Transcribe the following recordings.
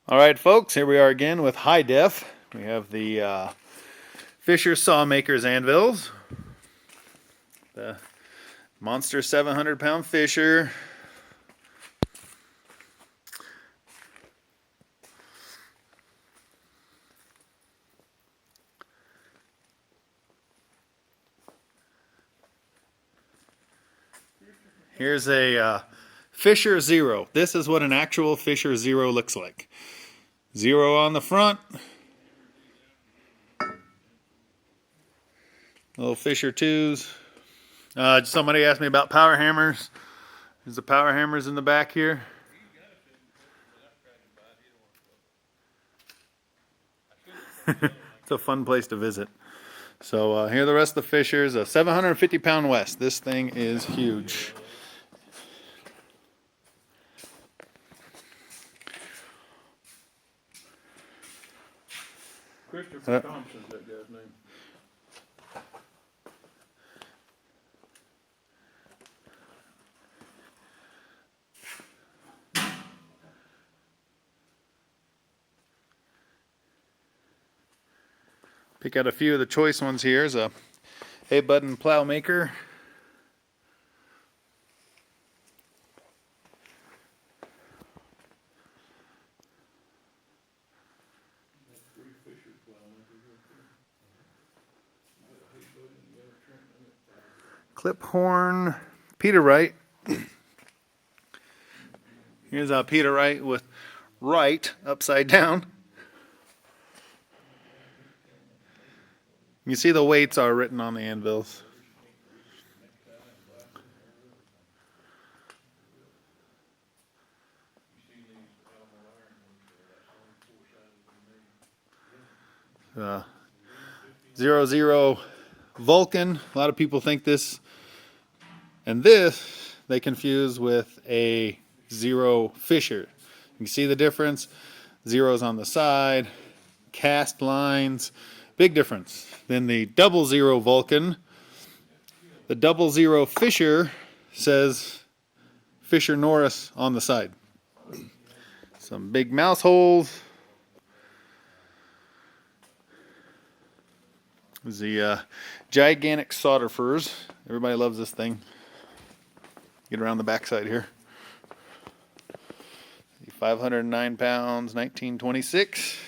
All right, folks, here we are again with high def. We have the Fisher Sawmaker's anvils, the monster 700-pound Fisher. Here's a Fisher Zero. This is what an actual Fisher Zero looks like. Zero on the front. Little Fisher 2s. Somebody asked me about power hammers. There's the power hammers in the back here. It's a fun place to visit. So here are the rest of the Fishers. A 750-pound West. This thing is huge. Christopher Thompson's that guy's name. Pick out a few of the choice ones here. There's a hay button plow maker. Clip horn, Peter Wright. Here's a Peter Wright with right upside down. You see the weights are written on the anvils. Uh, 00 Vulcan. A lot of people think this and this they confuse with a 0 Fisher. You see the difference? Zeros on the side, cast lines. Big difference. Then the 00 Vulcan, the 00 Fisher says Fisher Norris on the side. Some big mouse holes. The gigantic solder furs. Everybody loves this thing. Get around the backside here. 509 pounds, 1926.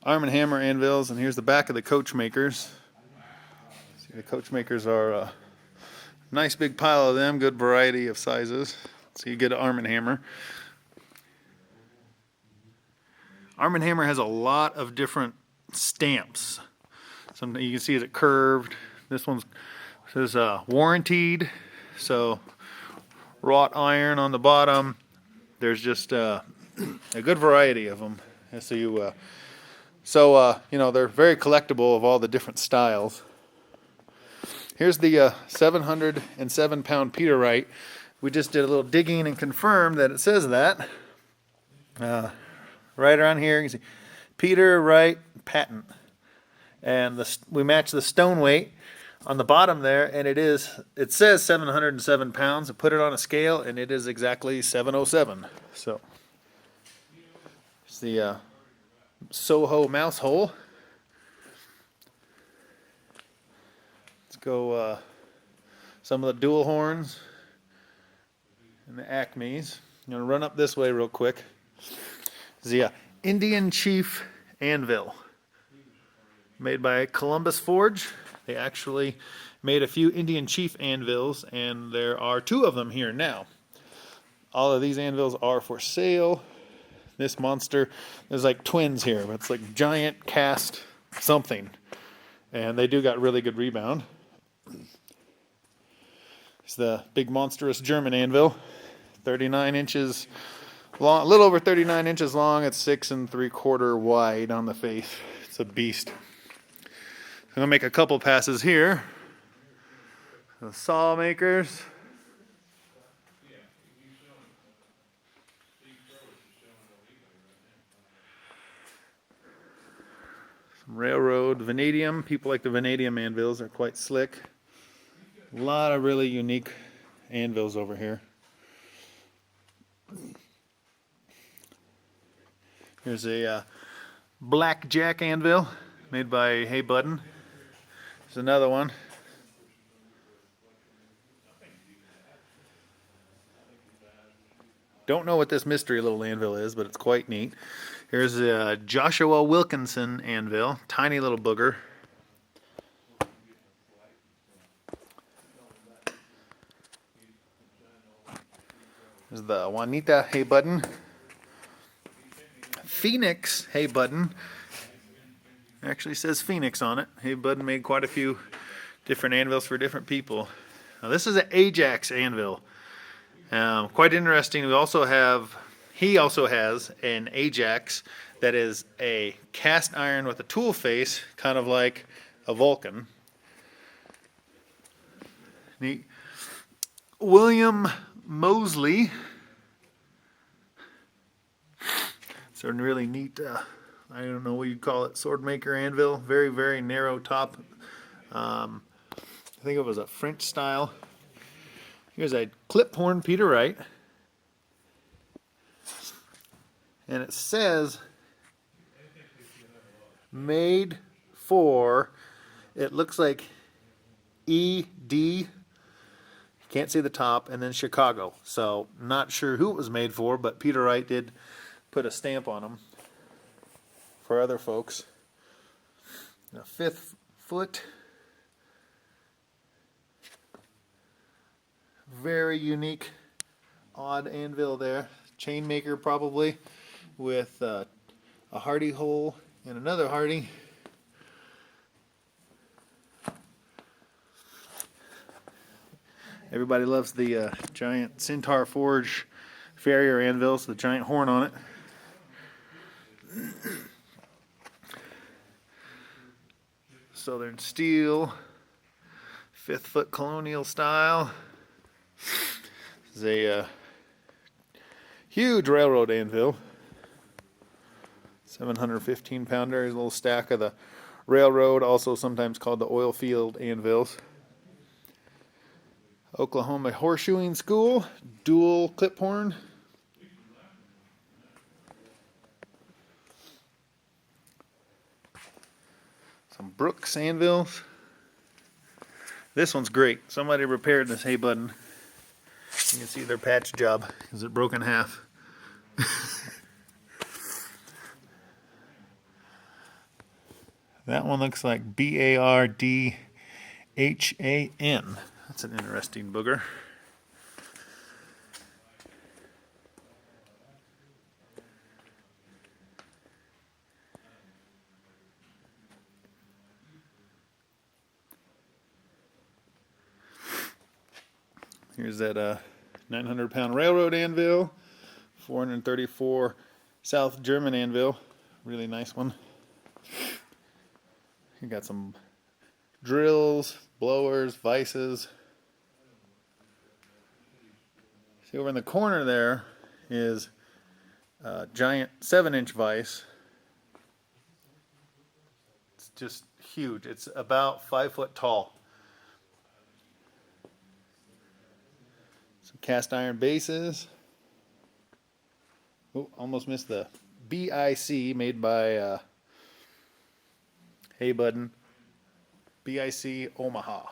Arm & Hammer anvils, and here's the back of the coach makers. See, the coach makers are a nice big pile of them, good variety of sizes. So you get an Arm & Hammer. Arm & Hammer has a lot of different stamps. Some you can see it curved. This one says warranted, so wrought iron on the bottom. There's just a good variety of them. So you know, they're very collectible of all the different styles. Here's the 707-pound Peter Wright. We just did a little digging and confirmed that it says that. Right around here, you can see Peter Wright patent. And we match the stone weight on the bottom there, and it says 707 pounds. I put it on a scale, and it is exactly 707. So it's the Soho mouse hole. Let's go some of the dual horns and the Acmes. I'm going to run up this way real quick. The Indian Chief anvil, made by Columbus Forge. They actually made a few Indian Chief anvils, and there are 2 of them here now. All of these anvils are for sale. This monster, there's like twins here, but it's like giant cast something. And they do got really good rebound. It's the big monstrous German anvil, 39 inches long, a little over 39 inches long. It's 6 3/4 wide on the face. It's a beast. I'm going to make a couple passes here. The saw makers. railroad vanadium. People like the vanadium anvils, they're quite slick. A lot of really unique anvils over here. Here's a blackjack anvil made by Hey Budden. There's another one. Don't know what this mystery little anvil is, but it's quite neat. Here's a Joshua Wilkinson anvil, tiny little booger. There's the Juanita Hey Budden. Phoenix Hey Budden. Actually says Phoenix on it. Hey Budden made quite a few different anvils for different people. Now this is an Ajax anvil. Quite interesting. He also has an Ajax that is a cast iron with a tool face, kind of like a Vulcan. Neat. William Mosley. It's a really neat, I don't know what you'd call it, sword maker anvil. Very, very narrow top. I think it was a French style. Here's a clip horn Peter Wright. And it says made for, it looks like ED, can't see the top, and then Chicago. So not sure who it was made for, but Peter Wright did put a stamp on them for other folks. And a 5th foot. Very unique, odd anvil there. Chain maker probably, with a Hardy hole and another Hardy. Everybody loves the giant Centaur Forge farrier anvils, the giant horn on it. Southern steel, 5th foot colonial style. This is a huge railroad anvil. 715 pounder. Here's a little stack of the railroad, also sometimes called the oil field anvils. Oklahoma Horseshoeing School, dual clip horn. Some Brooks anvils. This one's great. Somebody repaired this Hey Budden. You can see their patch job because it broke in half. That one looks like Bardhan. That's an interesting booger. Here's that 900-pound railroad anvil, 434 South German anvil, really nice one. You got some drills, blowers, vices. See, over in the corner there is a giant 7-inch vise. It's just huge. It's about 5 foot tall. Some cast iron bases. Oh, almost missed the BIC made by Hey Budden. BIC Omaha.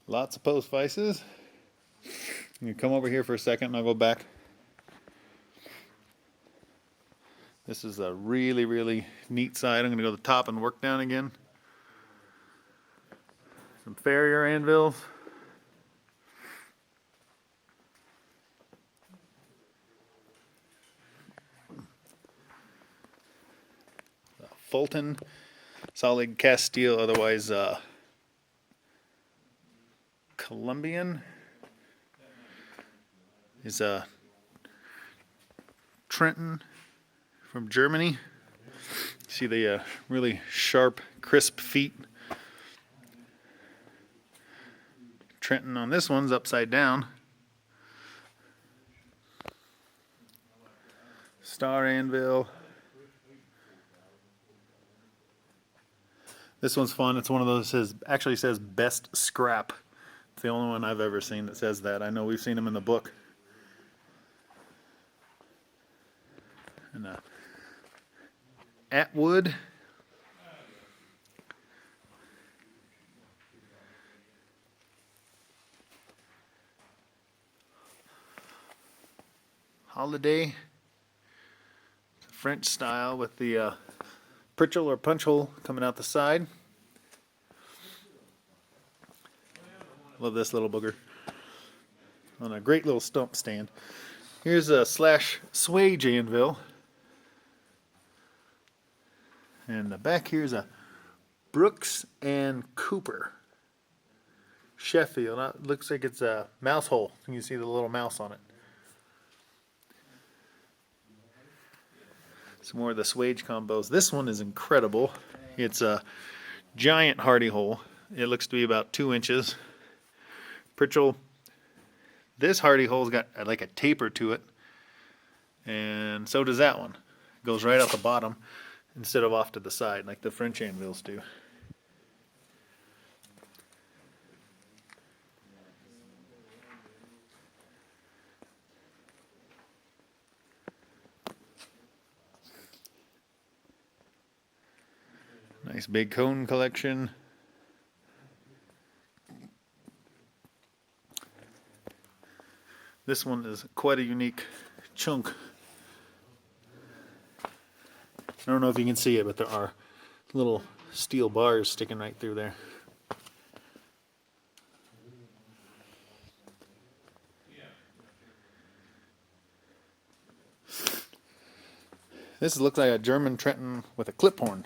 Lots of post vices. You can come over here for a second and I'll go back. This is a really, really neat side. I'm going to go to the top and work down again. Some farrier anvils. Fulton solid cast steel, otherwise Colombian, is Trenton from Germany. See the really sharp, crisp feet. Trenton on this one's upside down. Star anvil. This one's fun. It's one of those that actually says best scrap. It's the only one I've ever seen that says that. I know we've seen them in the book. And Atwood. Holiday. French style with the pritchel or punch hole coming out the side. Love this little booger. On a great little stump stand. Here's a slash swage anvil. And the back here's a Brooks and Cooper. Sheffield. It looks like it's a mouse hole. You can see the little mouse on it. Some more of the swage combos. This one is incredible. It's a giant hardy hole. It looks to be about 2 inches. Pritchel. This hardy hole's got like a taper to it. And so does that one. It goes right out the bottom instead of off to the side like the French anvils do. Nice big cone collection. This one is quite a unique chunk. I don't know if you can see it, but there are little steel bars sticking right through there. This looks like a German Trenton with a clip horn.